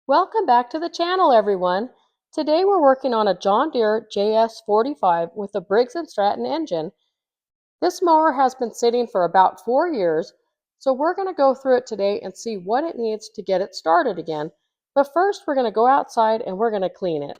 Welcome back to the channel, everyone. Today we're working on a John Deere JS45 with a Briggs & Stratton engine. This mower has been sitting for about 4 years, so we're going to go through it today and see what it needs to get it started again. But first we're going to go outside and we're going to clean it.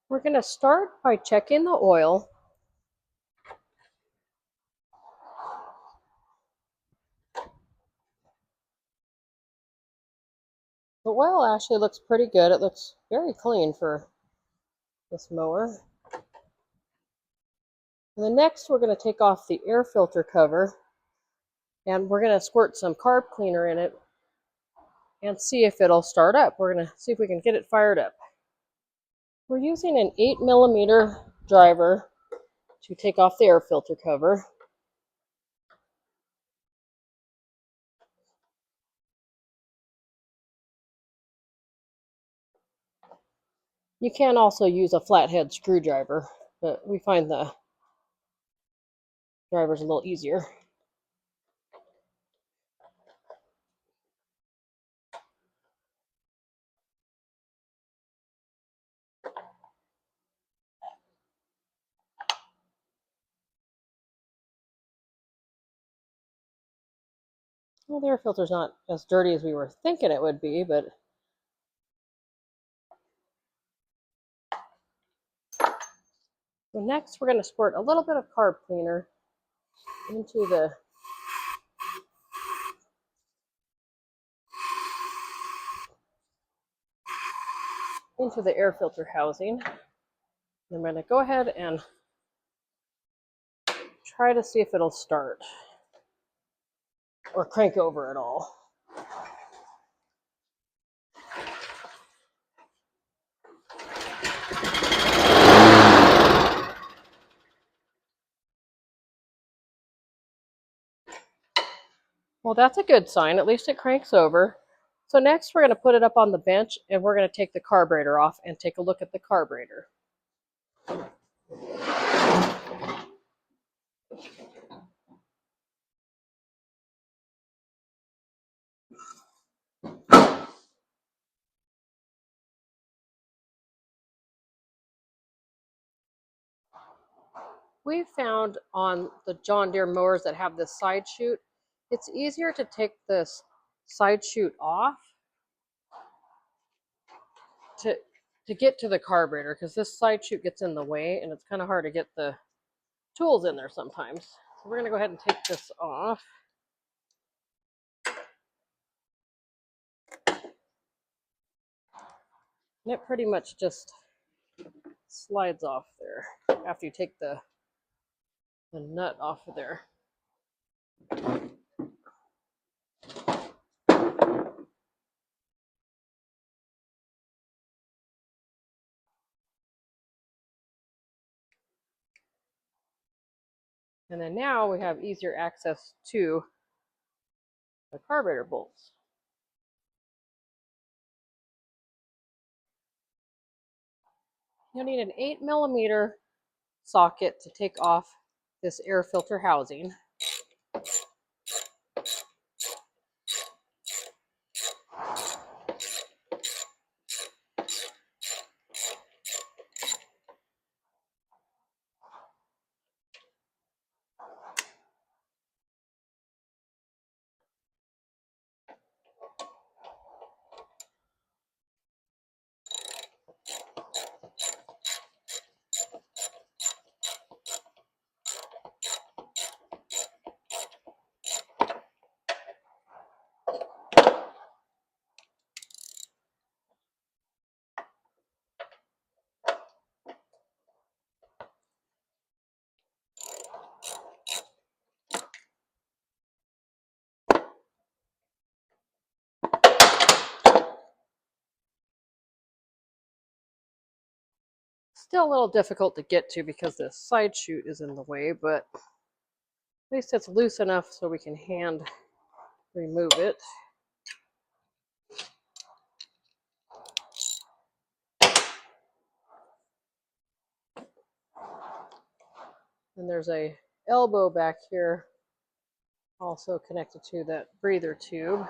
We're going to start by checking the oil. The oil actually looks pretty good. It looks very clean for this mower. And then next we're going to take off the air filter cover and we're going to squirt some carb cleaner in it and see if it'll start up. We're going to see if we can get it fired up. We're using an 8mm driver to take off the air filter cover. You can also use a flathead screwdriver, but we find the driver's a little easier. Well, the air filter's not as dirty as we were thinking it would be, but so next we're going to squirt a little bit of carb cleaner into the air filter housing. I'm going to go ahead and try to see if it'll start or crank over at all. Well, that's a good sign. At least it cranks over. So next we're going to put it up on the bench and we're going to take the carburetor off and take a look at the carburetor. We've found on the John Deere mowers that have this side chute, it's easier to take this side chute off to get to the carburetor, because this side chute gets in the way and it's kind of hard to get the tools in there sometimes. So we're going to go ahead and take this off. And it pretty much just slides off there after you take the nut off of there. And then now we have easier access to the carburetor bolts. You'll need an 8mm socket to take off this air filter housing. Still a little difficult to get to because the side chute is in the way, but at least it's loose enough so we can hand remove it. And there's a elbow back here also connected to that breather tube.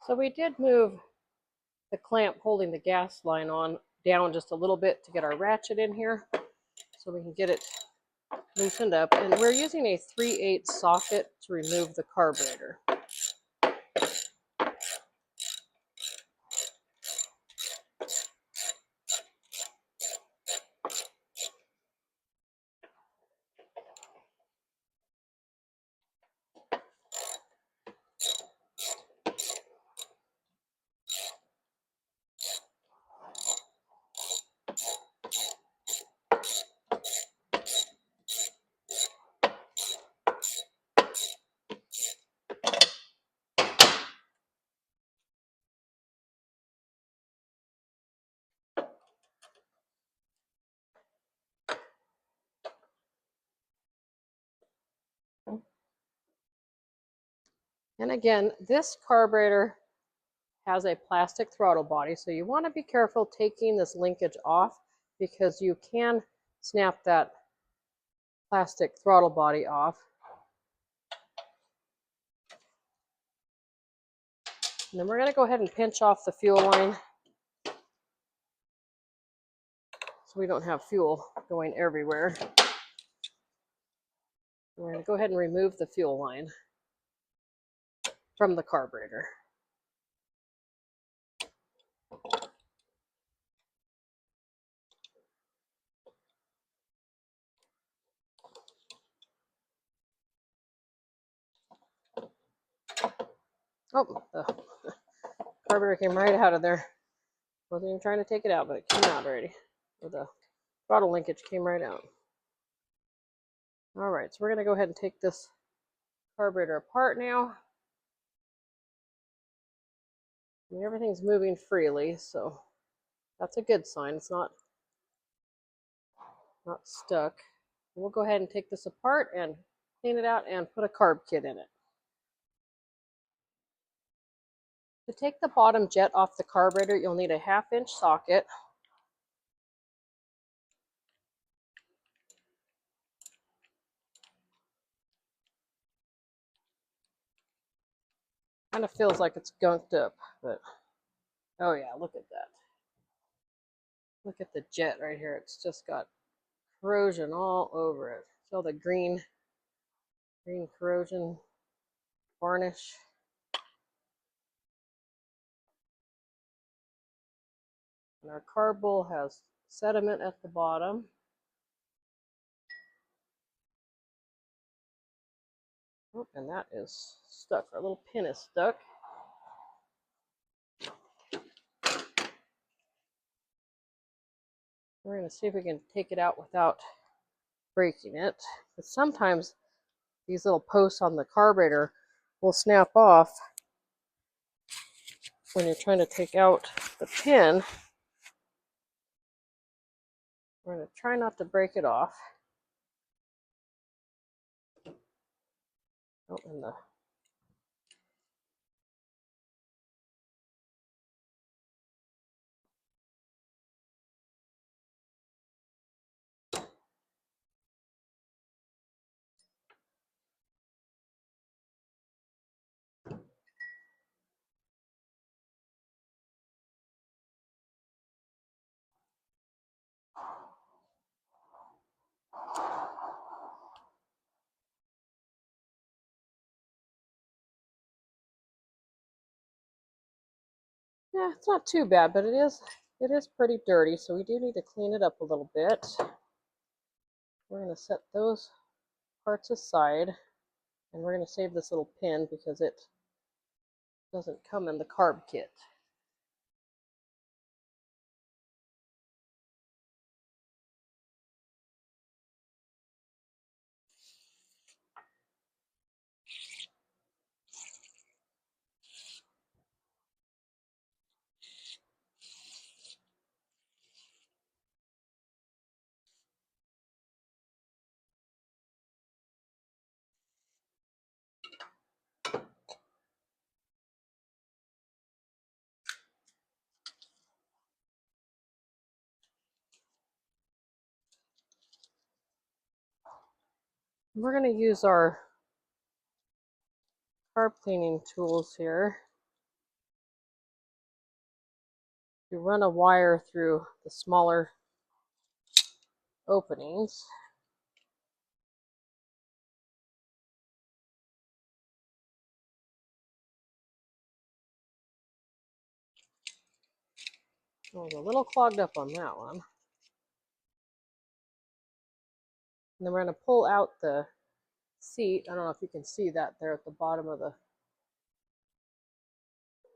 So we did move the clamp holding the gas line on down just a little bit to get our ratchet in here so we can get it loosened up. And we're using a 3/8 socket to remove the carburetor. And again, this carburetor has a plastic throttle body, so you want to be careful taking this linkage off because you can snap that plastic throttle body off. And then we're going to go ahead and pinch off the fuel line so we don't have fuel going everywhere. We're going to go ahead and remove the fuel line from the carburetor. Oh, the carburetor came right out of there. Wasn't even trying to take it out, but it came out already. Or the throttle linkage came right out. All right, so we're going to go ahead and take this carburetor apart now. I mean, everything's moving freely, so that's a good sign. It's not stuck. We'll go ahead and take this apart and clean it out and put a carb kit in it. To take the bottom jet off the carburetor, you'll need a 1/2-inch socket. Kind of feels like it's gunked up, but oh yeah, look at that. Look at the jet right here. It's just got corrosion all over it. So the green corrosion varnish. And our carb bowl has sediment at the bottom. Oh, and that is stuck. Our little pin is stuck. We're going to see if we can take it out without breaking it. But sometimes these little posts on the carburetor will snap off when you're trying to take out the pin. We're going to try not to break it off. Oh, and the yeah, it's not too bad, but it is pretty dirty, so we do need to clean it up a little bit. We're going to set those parts aside, and we're going to save this little pin because it doesn't come in the carb kit. We're going to use our carb cleaning tools here to run a wire through the smaller openings. I was a little clogged up on that one. And then we're going to pull out the seat. I don't know if you can see that there at the bottom of the,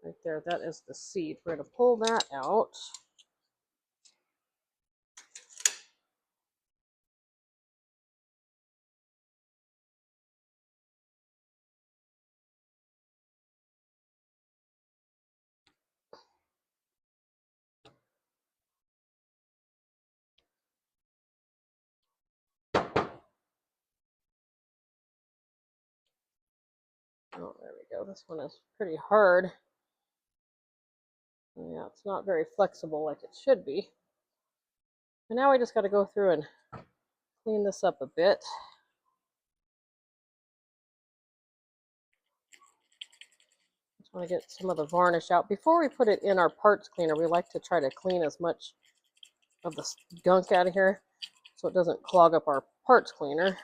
right there, that is the seat. We're going to pull that out. Oh, there we go. This one is pretty hard. Yeah, it's not very flexible like it should be. And now we just got to go through and clean this up a bit. Just want to get some of the varnish out. Before we put it in our parts cleaner, we like to try to clean as much of the gunk out of here so it doesn't clog up our parts cleaner.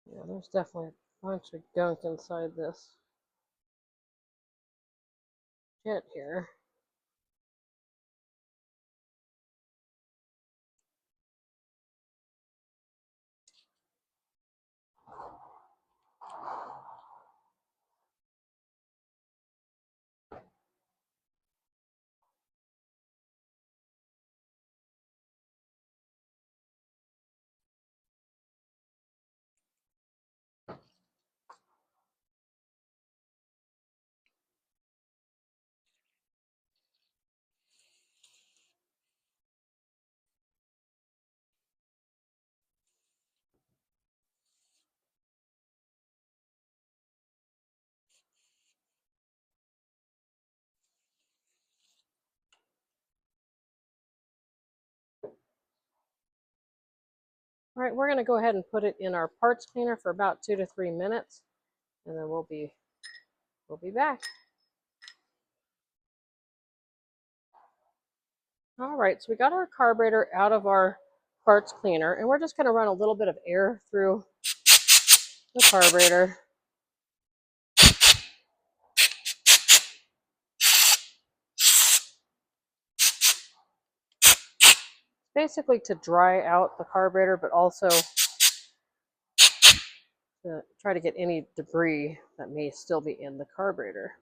Yeah, there's definitely a bunch of gunk inside this jet here. All right, we're going to go ahead and put it in our parts cleaner for about 2 to 3 minutes, and then we'll be back. All right, so we got our carburetor out of our parts cleaner, and we're just going to run a little bit of air through the carburetor. Basically to dry out the carburetor, but also to try to get any debris that may still be in the carburetor.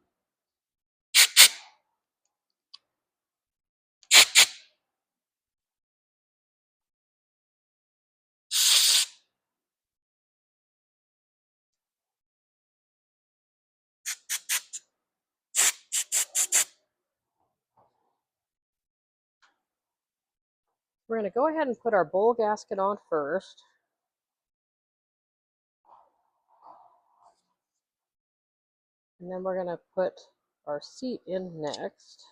We're going to go ahead and put our bowl gasket on first. And then we're going to put our seat in next.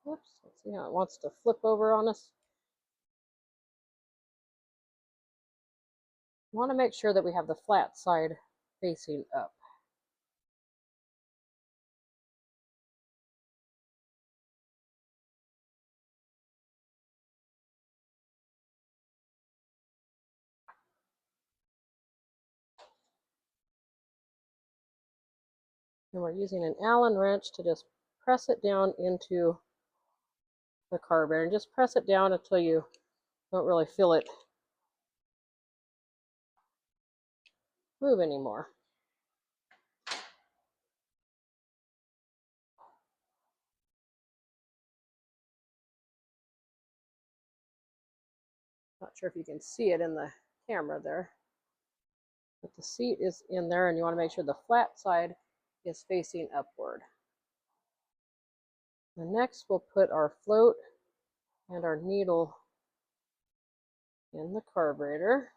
Oops, let's see how it wants to flip over on us. We want to make sure that we have the flat side facing up. And we're using an Allen wrench to just press it down into the carburetor. And just press it down until you don't really feel it move anymore. Not sure if you can see it in the camera there, but the seat is in there, and you want to make sure the flat side is facing upward. And next we'll put our float and our needle in the carburetor.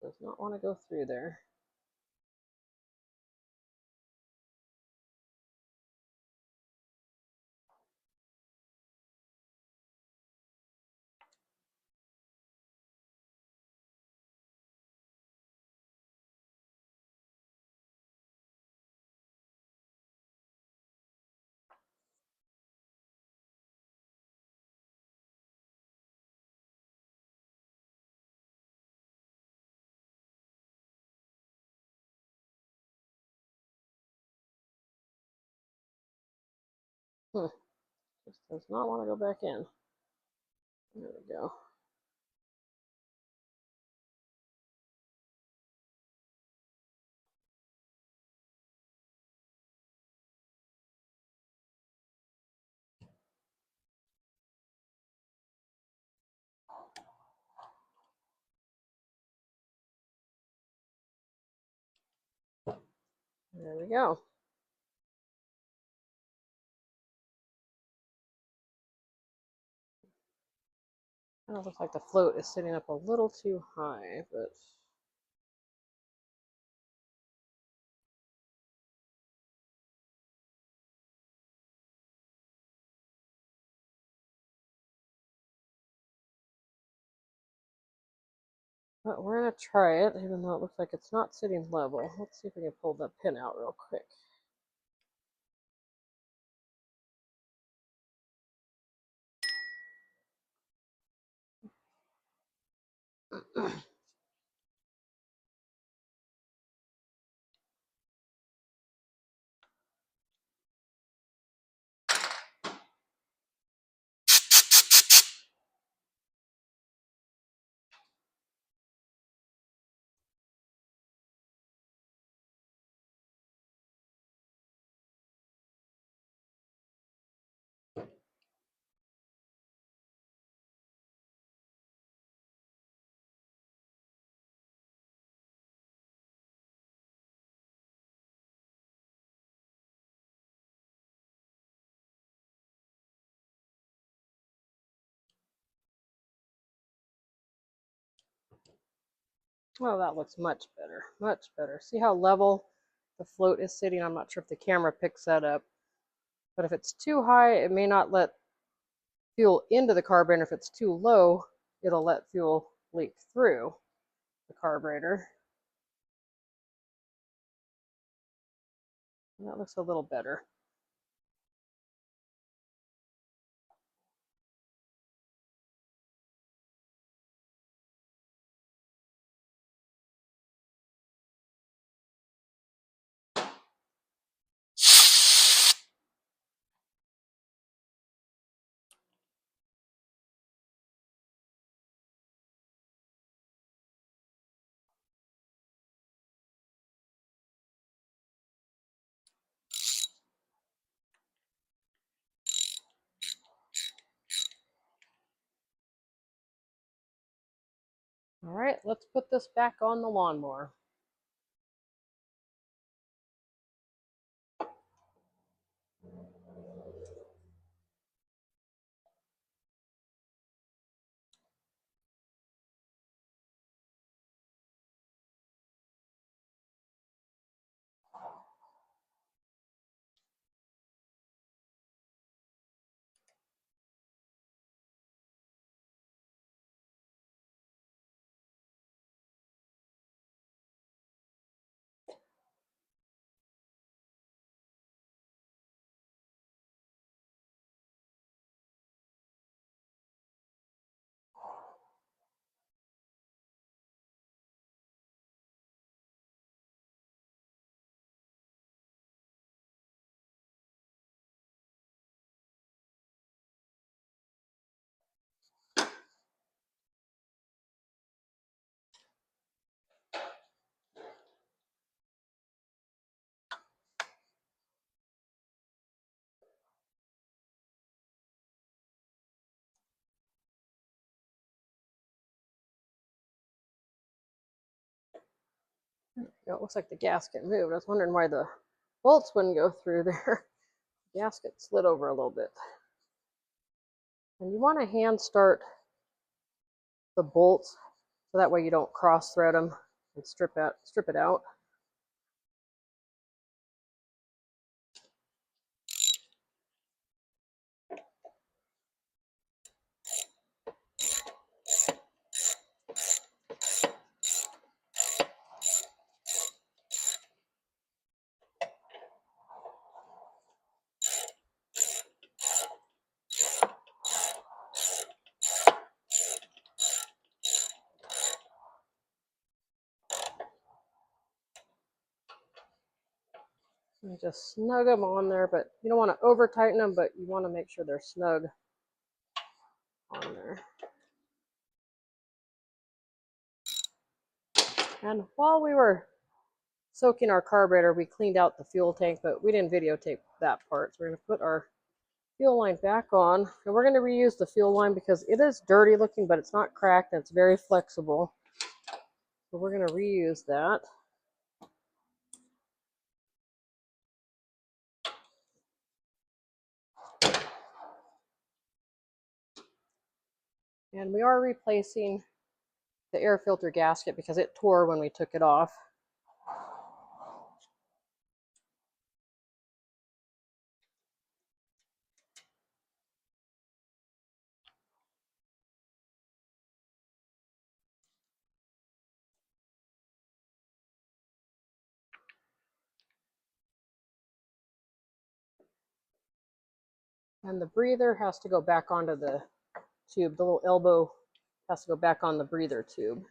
Does not want to go through there. Just does not want to go back in. There we go. There we go. Kind of looks like the float is sitting up a little too high, but we're going to try it, even though it looks like it's not sitting level. Let's see if we can pull the pin out real quick. Well, that looks much better, much better. See how level the float is sitting? I'm not sure if the camera picks that up, but if it's too high, it may not let fuel into the carburetor. If it's too low, it'll let fuel leak through the carburetor. And that looks a little better. All right, let's put this back on the lawnmower. There we go. It looks like the gasket moved. I was wondering why the bolts wouldn't go through there. The gasket slid over a little bit. And you want to hand start the bolts so that way you don't cross thread them and strip it out. And just snug them on there, but you don't want to over tighten them, but you want to make sure they're snug on there. And while we were soaking our carburetor, we cleaned out the fuel tank, but we didn't videotape that part. So we're going to put our fuel line back on, and we're going to reuse the fuel line because it is dirty looking, but it's not cracked and it's very flexible. So we're going to reuse that. And we are replacing the air filter gasket because it tore when we took it off. And the breather has to go back onto the tube. The little elbow has to go back on the breather tube.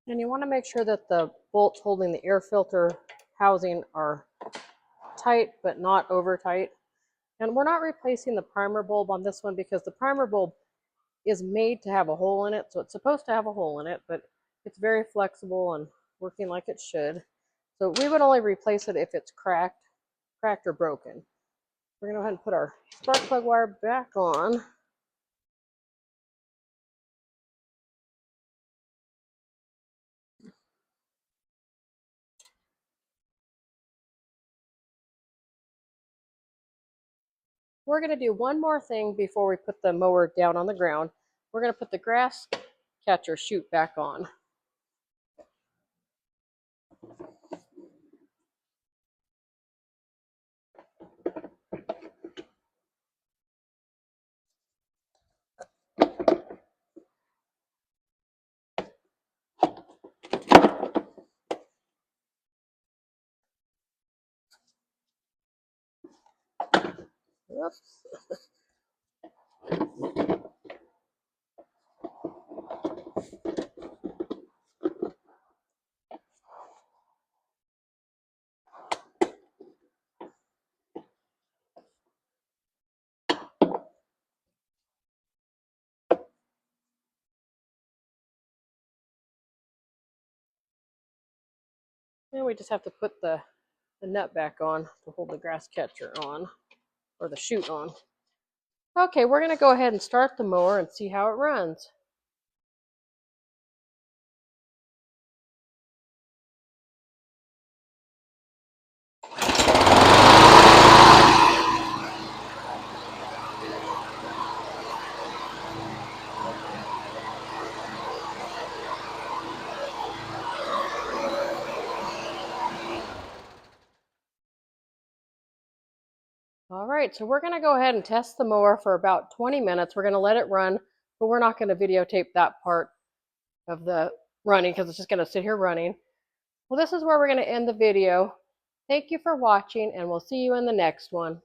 And you want to make sure that the bolts holding the air filter housing are tight but not over tight. And we're not replacing the primer bulb on this one because the primer bulb is made to have a hole in it. So it's supposed to have a hole in it, but it's very flexible and working like it should. So we would only replace it if it's cracked or broken. We're going to go ahead and put our spark plug wire back on. We're going to do one more thing before we put the mower down on the ground. We're going to put the grass catcher chute back on. Oops. And we just have to put the nut back on to hold the grass catcher on, or the chute on. Okay, we're going to go ahead and start the mower and see how it runs. All right, so we're going to go ahead and test the mower for about 20 minutes. We're going to let it run, but we're not going to videotape that part of the running because it's just going to sit here running. Well, this is where we're going to end the video. Thank you for watching, and we'll see you in the next one.